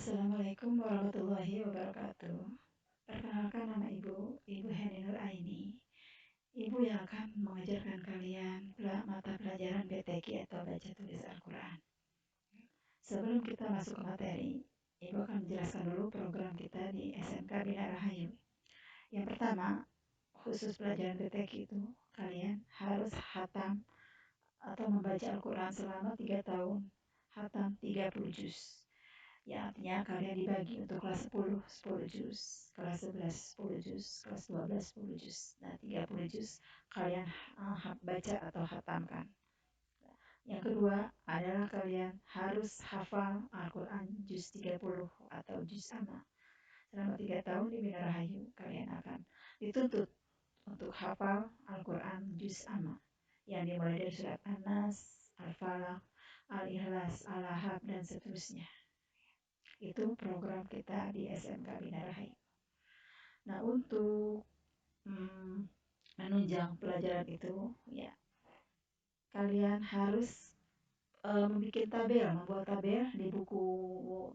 Assalamualaikum warahmatullahi wabarakatuh. Perkenalkan nama Ibu Heni Nur Aini. Ibu yang akan mengajarkan kalian mata pelajaran BTQ atau baca tulis Al-Quran. Sebelum kita masuk ke materi, Ibu akan menjelaskan dulu program kita di SMK Bina Rahayu. Yang pertama, khusus pelajaran BTQ itu, kalian harus hatam atau membaca Al-Quran selama 3 tahun, hatam 30 juz. Ya, artinya kalian dibagi untuk kelas 10, 10 juz, kelas 11, 10 juz, kelas 12, 10 juz. Nah, 30 juz kalian baca atau hatamkan. Yang kedua adalah kalian harus hafal Al-Quran juz 30 atau juz amma. Selama 3 tahun di Bina Rahayu, kalian akan dituntut untuk hafal Al-Quran juz amma. Yang dimulai dari surat An-Nas, Al-Falaq, Al-Ikhlas, Al-Ahab, dan seterusnya. Itu program kita di SMK Bina Rahayu. Nah, untuk menunjang pelajaran itu, ya kalian harus membuat tabel di buku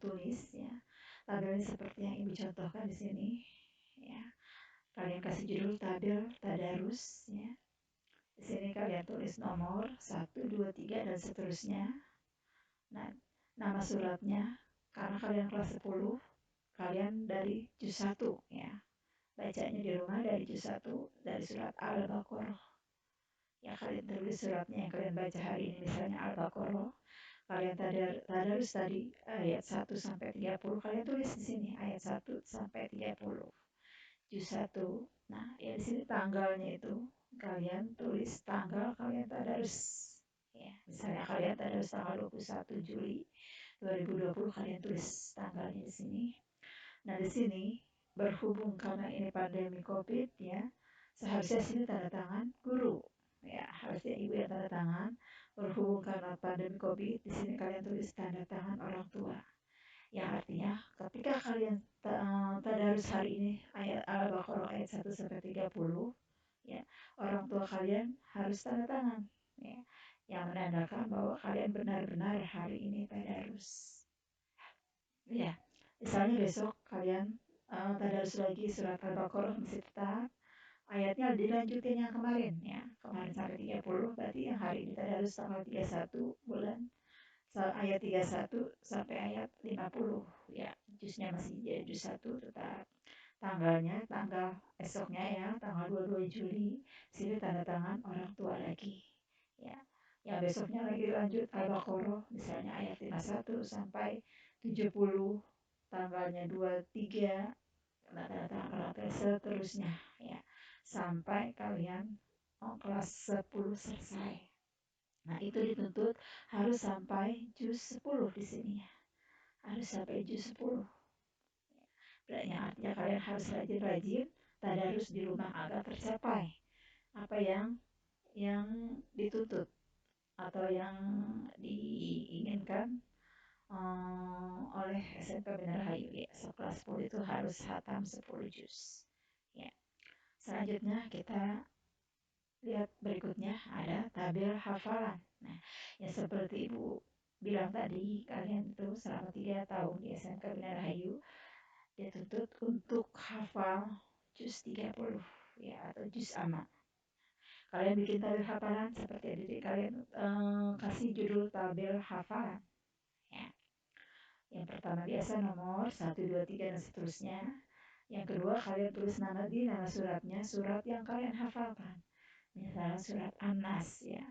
tulis, ya. Tabelnya seperti yang Ibu contohkan di sini, ya. Kalian kasih judul tabel tadarus, ya. Di sini kalian tulis nomor 1, 2, 3 dan seterusnya. Nah, nama suratnya karena kalian kelas 10, kalian dari juz 1, ya. Bacanya di rumah dari juz 1 dari surat Al-Baqarah. Ya, kalian tulis suratnya yang kalian baca hari ini, misalnya Al-Baqarah. Kalian tadarus tadi ayat 1 sampai 30, kalian tulis di sini ayat 1 sampai 30. Juz 1. Nah, ya di sini tanggalnya itu kalian tulis tanggal kalian tadarus. Ya, misalnya kalian tadarus tanggal 21 Juli 2020, kalian tulis tanggalnya di sini. Nah, di sini berhubung karena ini pandemi Covid, ya, seharusnya sini tanda tangan guru. Ya, harusnya Ibu yang tanda tangan. Berhubung karena pandemi Covid, di sini kalian tulis tanda tangan orang tua. Yang artinya ketika kalian tadarus hari ini ayat Al-Baqarah ayat 1 sampai 30, ya, orang tua kalian harus tanda tangan, ya, yang menandakan bahwa kalian benar-benar hari ini tadarus. Ya, misalnya besok kalian tadarus lagi surat Al-Baqarah masih tetap ayatnya dilanjutin yang kemarin, ya. Kemarin sampai 30, berarti yang hari ini tadarus tanggal 31 bulan ayat 31 sampai ayat 50, ya. Juznya masih jadi juz 1 tetap. Tanggalnya tanggal esoknya, ya, tanggal 22 Juli, sini tanda tangan orang tua lagi, ya. Yang besoknya lagi lanjut Al-Baqarah, misalnya ayat 51 sampai 70, tanggalnya 23, tanda tangan orang tua, seterusnya, ya, sampai kalian kelas 10 selesai. Nah, itu dituntut harus sampai juz 10 di sini, ya. Harus sampai juz 10. Berarti artinya kalian harus rajin-rajin tadarus di rumah agar tercapai apa yang dituntut atau yang diinginkan oleh SMK Bina Rahayu, ya. Kelas 10 itu harus hatam 10 juz, ya. Selanjutnya kita lihat berikutnya ada tabel hafalan. Nah, ya seperti Ibu bilang tadi, kalian itu selama 3 tahun di SMK Bina Rahayu dituntut untuk hafal juz 30, ya, atau juz amma. Kalian bikin tabel hafalan seperti adik kalian kasih judul tabel hafalan, ya. Yang pertama biasa nomor 1, 2, 3 dan seterusnya. Yang kedua kalian tulis nama suratnya, surat yang kalian hafalkan. Misalnya surat An-Nas, ya.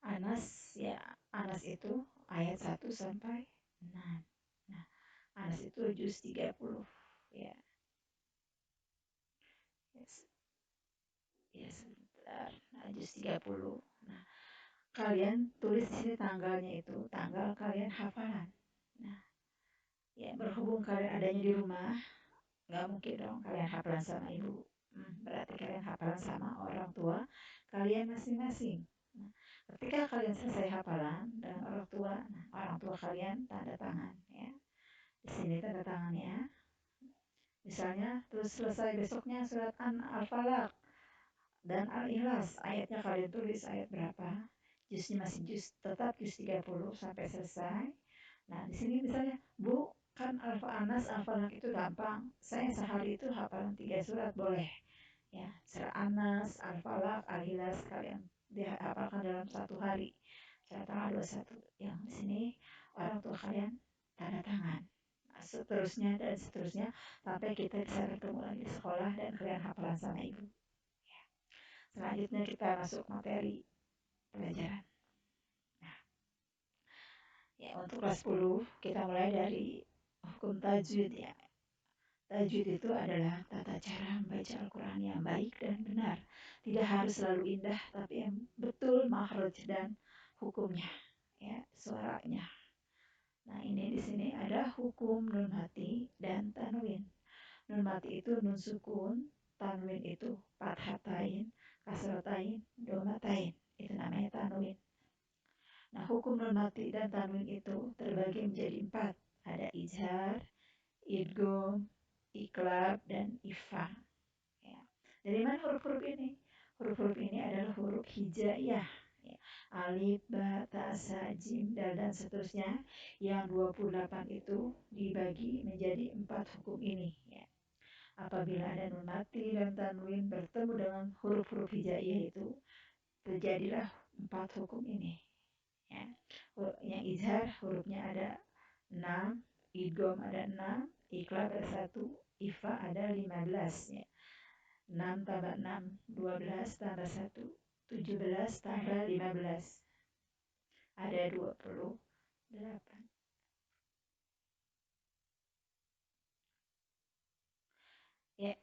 Anas, ya, Anas itu ayat 1 sampai 6. Nah, Anas itu juz 30, ya. Ya, sebentar. Nah, juz 30. Nah, kalian tulis di sini tanggalnya itu, tanggal kalian hafalan. Nah, ya, berhubung kalian adanya di rumah, nggak mungkin dong kalian hafalan sama ibu. Berarti kalian hafalan sama orang tua kalian masing-masing. Nah, ketika kalian selesai hafalan dengan orang tua, nah, orang tua kalian tanda tangan, ya. Di sini tanda tangannya. Misalnya terus selesai besoknya surat Al-Falaq dan Al-Ikhlas, ayatnya kalian tulis ayat berapa. Juznya masih tetap juz 30 sampai selesai. Nah, di sini misalnya, Bu, kan Al-Anas, Al-Falaq itu gampang. Saya sehari itu hafalan 3 surat boleh. Ya, surah Anas, Al-Falaq, Al-Ikhlas kalian dihafalkan dalam 1 hari. Surah tanggal 21. Yang di sini orang tua kalian tanda tangan. Nah, seterusnya dan seterusnya sampai kita bisa bertemu lagi di sekolah dan kalian hafalan sama ibu. Ya. Selanjutnya kita masuk materi pelajaran. Nah, ya untuk kelas 10 kita mulai dari hukum tajwid ya. Tajwid itu adalah tata cara membaca Al-Quran yang baik dan benar. Tidak harus selalu indah, tapi yang betul makhraj dan hukumnya, ya, suaranya. Nah, ini di sini ada hukum nun mati dan tanwin. Nun mati itu nun sukun, tanwin itu fathatain, kasratain, domatain. Itu namanya tanwin. Nah, hukum nun mati dan tanwin itu terbagi menjadi 4. Ada izhar, idgham, iqlab, dan ifa. Ya. Dari mana huruf-huruf ini? Huruf-huruf ini adalah huruf hijaiyah. Ya. Alif, ba, ta, sa, jim, dal, dan seterusnya. Yang 28 itu dibagi menjadi 4 hukum ini. Ya. Apabila ada nun mati dan tanwin bertemu dengan huruf-huruf hijaiyah itu, terjadilah 4 hukum ini. Ya. Yang izhar hurufnya ada 6, idgham ada 6, iqlab ada 1, ifa ada 15 ya. 6 tambah 6 12 tambah 1 17 tambah 15 ada 28. Ya.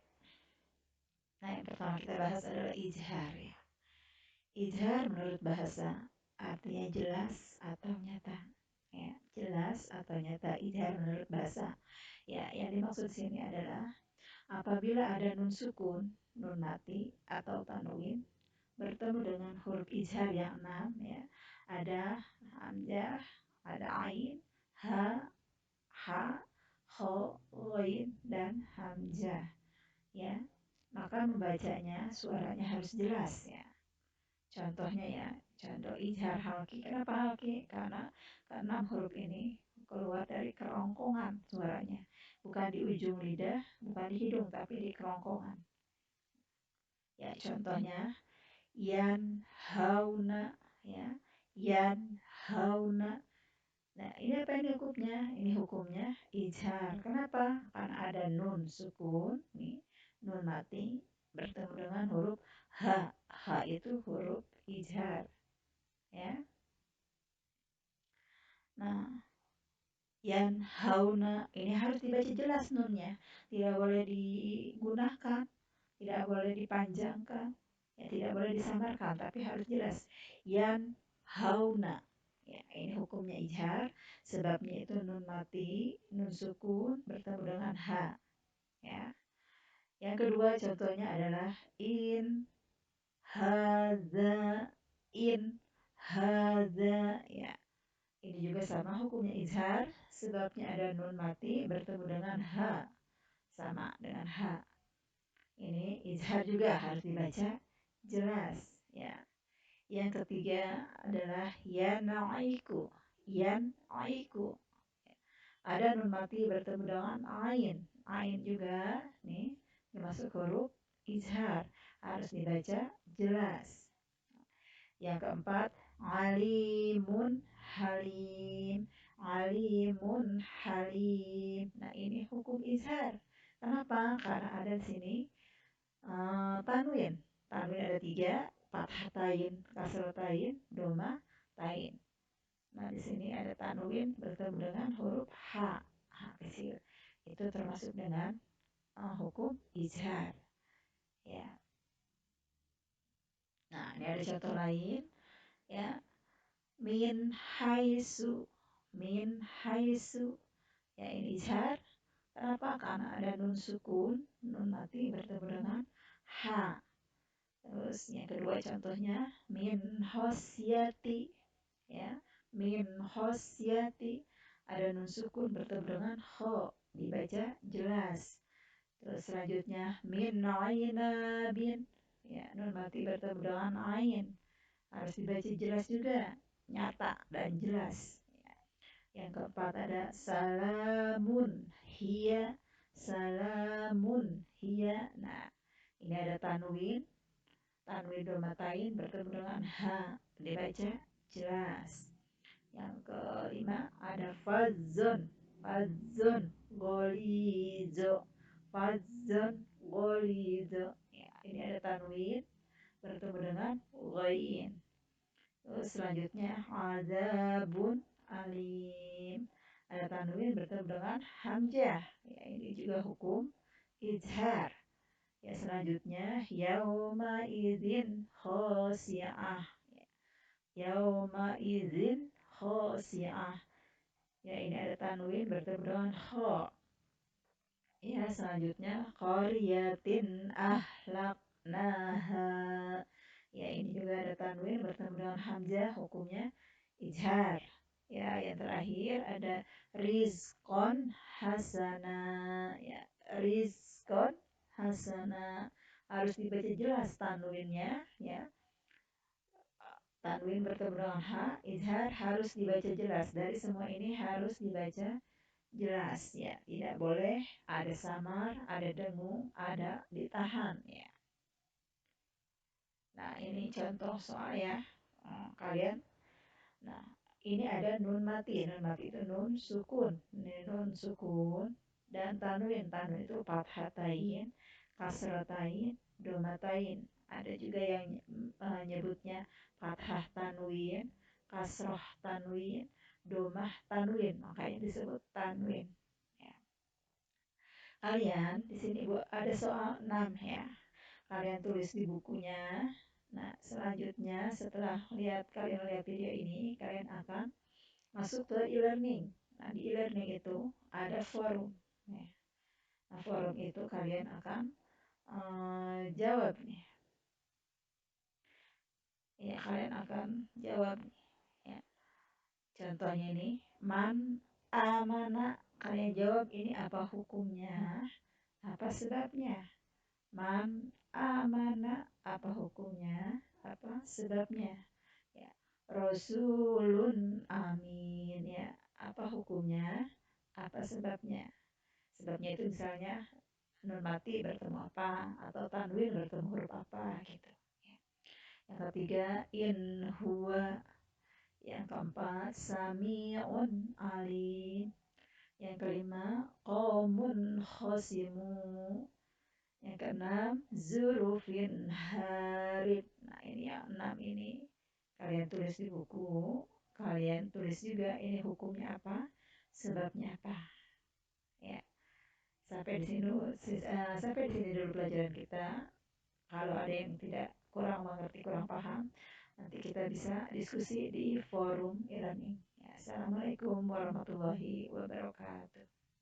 Nah, yang pertama kita bahas adalah izhar ya. Izhar menurut bahasa artinya jelas atau nyata. Ya, jelas atau nyata izhar menurut bahasa. Ya, yang dimaksud sini adalah apabila ada nun sukun, nun mati atau tanwin bertemu dengan huruf izhar yang 6 ya. Ada hamzah, ada ain, ha, kho, ghain dan hamzah ya. Maka membacanya suaranya harus jelas ya. Contohnya ya, contoh izhar halki. Kenapa halki? Karena huruf ini keluar dari kerongkongan suaranya. Bukan di ujung lidah, bukan di hidung, tapi di kerongkongan. Ya, contohnya yan hauna ya. Yan hauna. Nah, ini apa ini hukumnya? Ini hukumnya izhar. Kenapa? Karena ada nun sukun nih, nun mati bertemu dengan huruf ha. Ha itu huruf izhar. Ya. Nah, yan hauna ini harus dibaca jelas nunnya. Tidak boleh digunakan, tidak boleh dipanjangkan, ya tidak boleh disamarkan, tapi harus jelas. Yan hauna. Ya, ini hukumnya izhar, sebabnya itu nun mati, nun sukun bertemu dengan ha. Ya. Yang kedua contohnya adalah in hadza, in hadza ya. Ini juga sama hukumnya izhar, sebabnya ada nun mati bertemu dengan ha, sama dengan ha. Ini izhar juga harus dibaca jelas ya. Yang ketiga adalah yanaiku, yanaiku. Ada nun mati bertemu dengan ain, ain juga nih termasuk huruf izhar, harus dibaca jelas. Yang keempat, alimun halim, alimun halim. Nah, ini hukum izhar. Kenapa? Karena ada di sini tanwin. Tanwin ada 3, fathatain, kasratain, domatain. Nah, di sini ada tanwin bertemu dengan huruf h, h kecil. Itu termasuk dengan hukum izhar. Ya. Nah, ini ada contoh lain ya. Min haisu, min haisu. Ya, ini izhar. Kenapa? Karena ada nun sukun, nun mati bertemu dengan ha. Terus yang kedua contohnya min hosyati ya. Min hosyati ada nun sukun bertemu dengan ho, dibaca jelas. Terus selanjutnya min ainabin ya, nun mati bertemu dengan ain, harus dibaca jelas juga, nyata dan jelas ya. Yang keempat ada salamun hiya, salamun hiya. Nah, ini ada tanwin, tanwin domatain bertemu dengan ha, dibaca jelas. Yang kelima ada fazon, fazon golizo, fazon golizo. Ya, ini ada tanwin bertemu dengan ghain. Terus selanjutnya azabun alim, ada tanwin bertemu dengan hamzah. Ya, ini juga hukum izhar. Ya, selanjutnya yauma idzin khosi'ah. Yauma idzin khosi'ah. Ya, ini ada tanwin bertemu dengan kho. Ya, selanjutnya qaryatin ahlaknaha. Ya, ini juga ada tanwin bertemu dengan hamzah, hukumnya ijhar. Ya, yang terakhir ada rizqon hasana. Ya, rizqon hasana harus dibaca jelas tanwinnya. Ya, tanwin bertemu dengan ha, ijhar harus dibaca jelas. Dari semua ini harus dibaca jelas, ya, tidak boleh ada samar, ada dengung, ada ditahan, ya. Nah, ini contoh soal ya, kalian. Nah, ini ada nun mati. Nun mati itu nun sukun. Ini nun sukun dan tanwin. Tanwin itu fathatain, kasratain, domatain. Ada juga yang nyebutnya fathah tanwin, kasroh tanwin, domah tanwin. Makanya disebut tanwin. Ya. Kalian di sini Bu ada soal 6 ya. Kalian tulis di bukunya. Nah, selanjutnya setelah kalian lihat video ini, kalian akan masuk ke e-learning. Nah, di e-learning itu ada forum. Ya. Nah, forum itu kalian akan jawab nih. Ya, kalian akan jawab nih. Ya. Contohnya ini, man amana. Kalian jawab ini apa hukumnya, apa sebabnya. Man amana, apa hukumnya, apa sebabnya. Ya. Rasulun amin, ya, apa hukumnya, apa sebabnya. Sebabnya itu misalnya nun mati bertemu apa, atau tanwin bertemu huruf apa gitu. Ya. Yang ketiga in huwa. Yang keempat sami'un alim. Yang kelima qaumun khosimu. Yang keenam zurufin harib. Nah, ini yang 6 ini kalian tulis di buku. Kalian tulis juga ini hukumnya apa, sebabnya apa. Ya, sampai di sini dulu pelajaran kita. Kalau ada yang tidak kurang mengerti, kurang paham, nanti kita bisa diskusi di forum e-learning. Ya, assalamualaikum warahmatullahi wabarakatuh.